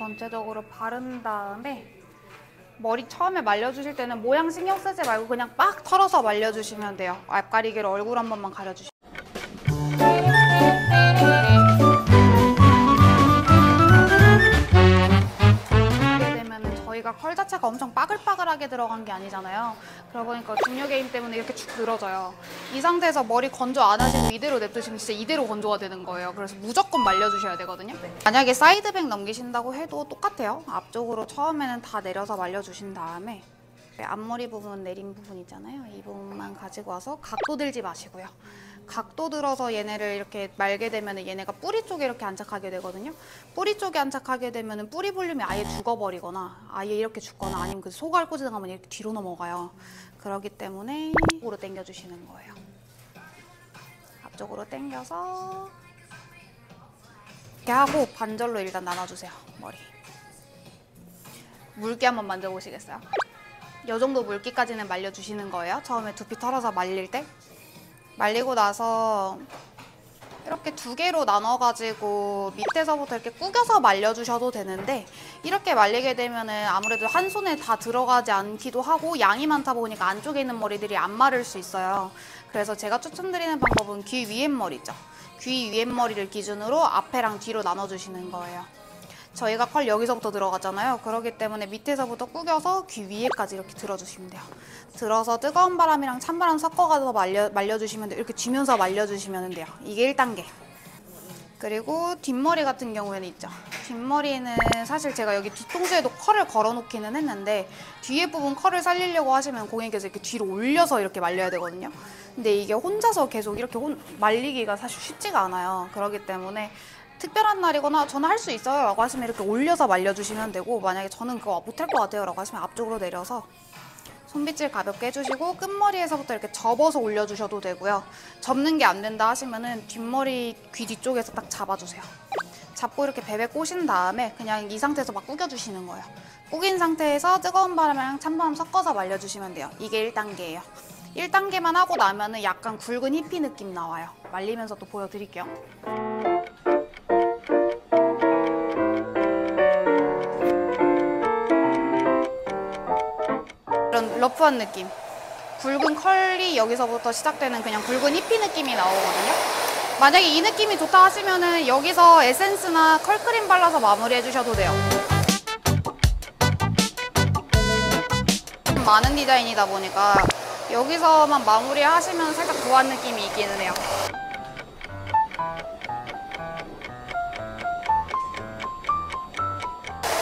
전체적으로 바른 다음에 머리 처음에 말려주실 때는 모양 신경 쓰지 말고 그냥 빡 털어서 말려주시면 돼요. 앞가리개로 얼굴 한 번만 가려주시면. 저희가 컬 자체가 엄청 빠글빠글하게 들어간 게 아니잖아요. 그러다 보니까 중력의 힘 때문에 이렇게 축 늘어져요. 이 상태에서 머리 건조 안 하시고 이대로 냅두시면 진짜 이대로 건조가 되는 거예요. 그래서 무조건 말려주셔야 되거든요. 만약에 사이드백 넘기신다고 해도 똑같아요. 앞쪽으로 처음에는 다 내려서 말려주신 다음에 앞머리 부분 내린 부분 있잖아요. 이 부분만 가지고 와서 각도 들지 마시고요. 각도 들어서 얘네를 이렇게 말게 되면 얘네가 뿌리 쪽에 이렇게 안착하게 되거든요. 뿌리 쪽에 안착하게 되면 뿌리 볼륨이 아예 죽어버리거나 아예 이렇게 죽거나 아니면 그 소갈 꽂으면 이렇게 뒤로 넘어가요. 그렇기 때문에 앞으로 당겨주시는 거예요. 앞쪽으로 당겨서 이렇게 하고 반절로 일단 나눠주세요. 머리. 물기 한번 만져보시겠어요? 이 정도 물기까지는 말려주시는 거예요. 처음에 두피 털어서 말릴 때. 말리고 나서 이렇게 두 개로 나눠가지고 밑에서부터 이렇게 구겨서 말려주셔도 되는데 이렇게 말리게 되면은 아무래도 한 손에 다 들어가지 않기도 하고 양이 많다 보니까 안쪽에 있는 머리들이 안 마를 수 있어요. 그래서 제가 추천드리는 방법은 귀 윗머리 있죠. 귀 윗머리를 기준으로 앞에랑 뒤로 나눠주시는 거예요. 저희가 컬 여기서부터 들어가잖아요. 그렇기 때문에 밑에서부터 구겨서 귀 위에까지 이렇게 들어주시면 돼요. 들어서 뜨거운 바람이랑 찬바람 섞어가서 말려주시면 돼요. 이렇게 쥐면서 말려주시면 돼요. 이게 1단계. 그리고 뒷머리 같은 경우에는 있죠. 뒷머리는 사실 제가 여기 뒤통수에도 컬을 걸어놓기는 했는데 뒤에 부분 컬을 살리려고 하시면 고객님께서 이렇게 뒤로 올려서 이렇게 말려야 되거든요. 근데 이게 혼자서 계속 이렇게 말리기가 사실 쉽지가 않아요. 그렇기 때문에 특별한 날이거나 저는 할 수 있어요 라고 하시면 이렇게 올려서 말려주시면 되고 만약에 저는 그거 못할 것 같아요 라고 하시면 앞쪽으로 내려서 손빗질 가볍게 해주시고 끝머리에서부터 이렇게 접어서 올려주셔도 되고요. 접는 게 안 된다 하시면은 뒷머리 귀 뒤쪽에서 딱 잡아주세요. 잡고 이렇게 베베 꼬신 다음에 그냥 이 상태에서 막 구겨주시는 거예요. 구긴 상태에서 뜨거운 바람이랑 찬바람 섞어서 말려주시면 돼요. 이게 1단계예요. 1단계만 하고 나면은 약간 굵은 히피 느낌 나와요. 말리면서 또 보여드릴게요. 이런 러프한 느낌. 굵은 컬이 여기서부터 시작되는 그냥 굵은 히피 느낌이 나오거든요. 만약에 이 느낌이 좋다 하시면은 여기서 에센스나 컬크림 발라서 마무리 해주셔도 돼요. 많은 디자인이다 보니까 여기서만 마무리 하시면 살짝 도안 느낌이 있기는 해요.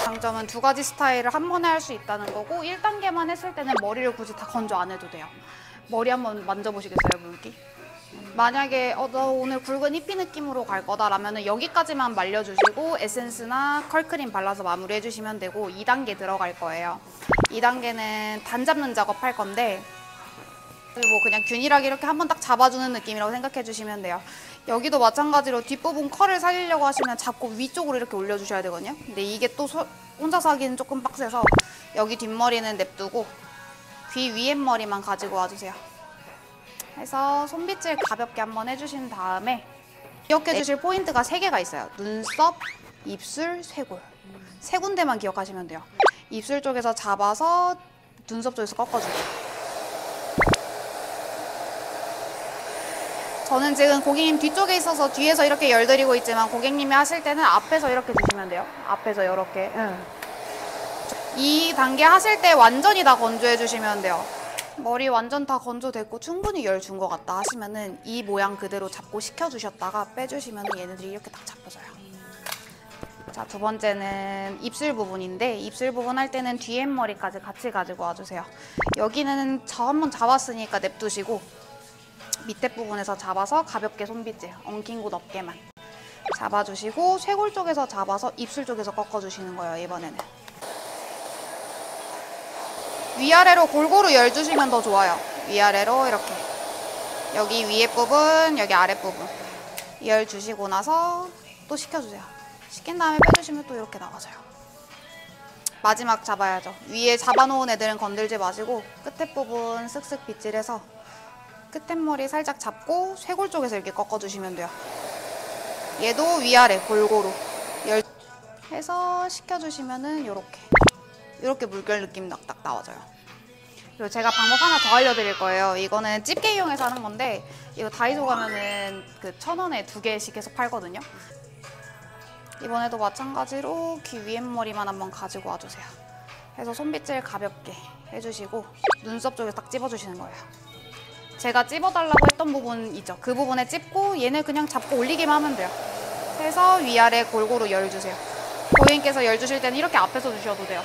장점은 2가지 스타일을 한 번에 할 수 있다는 거고 1단계만 했을 때는 머리를 굳이 다 건조 안 해도 돼요. 머리 한번 만져보시겠어요, 물기? 만약에 너 오늘 굵은 히피 느낌으로 갈 거다 라면 여기까지만 말려주시고 에센스나 컬크림 발라서 마무리 해주시면 되고 2단계 들어갈 거예요. 2단계는 단 잡는 작업 할 건데 뭐 그냥 균일하게 이렇게 한번 딱 잡아주는 느낌이라고 생각해 주시면 돼요. 여기도 마찬가지로 뒷부분 컬을 살리려고 하시면 잡고 위쪽으로 이렇게 올려주셔야 되거든요. 근데 이게 또 혼자서 하기는 조금 빡세서 여기 뒷머리는 냅두고 귀 위에 머리만 가지고 와주세요. 해서 손빗질 가볍게 한번 해주신 다음에 기억해 주실 포인트가 3개가 있어요. 눈썹, 입술, 쇄골. 3군데만 기억하시면 돼요. 입술 쪽에서 잡아서 눈썹 쪽에서 꺾어주고 저는 지금 고객님 뒤쪽에 있어서 뒤에서 이렇게 열드리고 있지만 고객님이 하실 때는 앞에서 이렇게 주시면 돼요. 앞에서 이렇게. 이 단계 하실 때 완전히 다 건조해 주시면 돼요. 머리 완전 다 건조됐고 충분히 열 준 것 같다 하시면은 이 모양 그대로 잡고 식혀주셨다가 빼주시면 얘네들이 이렇게 딱 잡혀져요. 자, 2번째는 입술 부분인데 입술 부분 할 때는 뒤에 머리까지 같이 가지고 와주세요. 여기는 저 한번 잡았으니까 냅두시고 밑에 부분에서 잡아서 가볍게 손빗질, 엉킨 곳 어깨만 잡아주시고 쇄골 쪽에서 잡아서 입술 쪽에서 꺾어주시는 거예요, 이번에는. 위아래로 골고루 열주시면 더 좋아요. 위아래로 이렇게. 여기 위에 부분, 여기 아래 부분. 열주시고 나서 또 식혀주세요. 식힌 다음에 빼주시면 또 이렇게 나가져요. 마지막 잡아야죠. 위에 잡아놓은 애들은 건들지 마시고 끝에 부분 쓱쓱 빗질해서 끝에 머리 살짝 잡고 쇄골 쪽에서 이렇게 꺾어주시면 돼요. 얘도 위아래 골고루 해서 식혀주시면은 이렇게 물결 느낌 딱 나와져요. 그리고 제가 방법 하나 더 알려드릴 거예요. 이거는 집게 이용해서 하는 건데 이거 다이소 가면은 그 1,000원에 2개씩 해서 팔거든요. 이번에도 마찬가지로 귀 윗머리만 한번 가지고 와주세요. 해서 손빗질 가볍게 해주시고 눈썹 쪽에 딱 찝어주시는 거예요. 제가 찝어달라고 했던 부분 있죠? 그 부분에 찝고 얘는 그냥 잡고 올리기만 하면 돼요. 해서 위아래 골고루 열 주세요. 고객님께서 열 주실 때는 이렇게 앞에서 주셔도 돼요.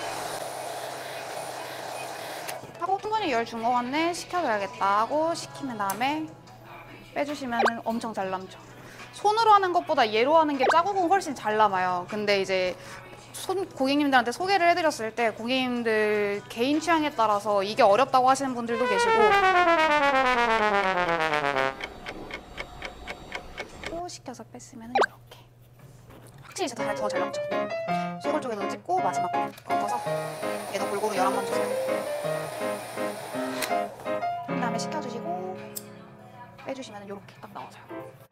하고 충분히 열 준 거 같네, 식혀줘야겠다 하고 식히는 다음에 빼주시면 엄청 잘 남죠. 손으로 하는 것보다 얘로 하는 게 자국은 훨씬 잘 남아요. 근데 이제 고객님들한테 소개를 해드렸을 때 고객님들 개인 취향에 따라서 이게 어렵다고 하시는 분들도 계시고 또 식혀서 뺐으면 이렇게 확실히 더 잘 남죠. 쇄골 쪽에도 찍고 마지막 꺾어서 얘도 골고루 열 한번 주세요. 그 다음에 식혀주시고 빼주시면 이렇게 딱 나와져요.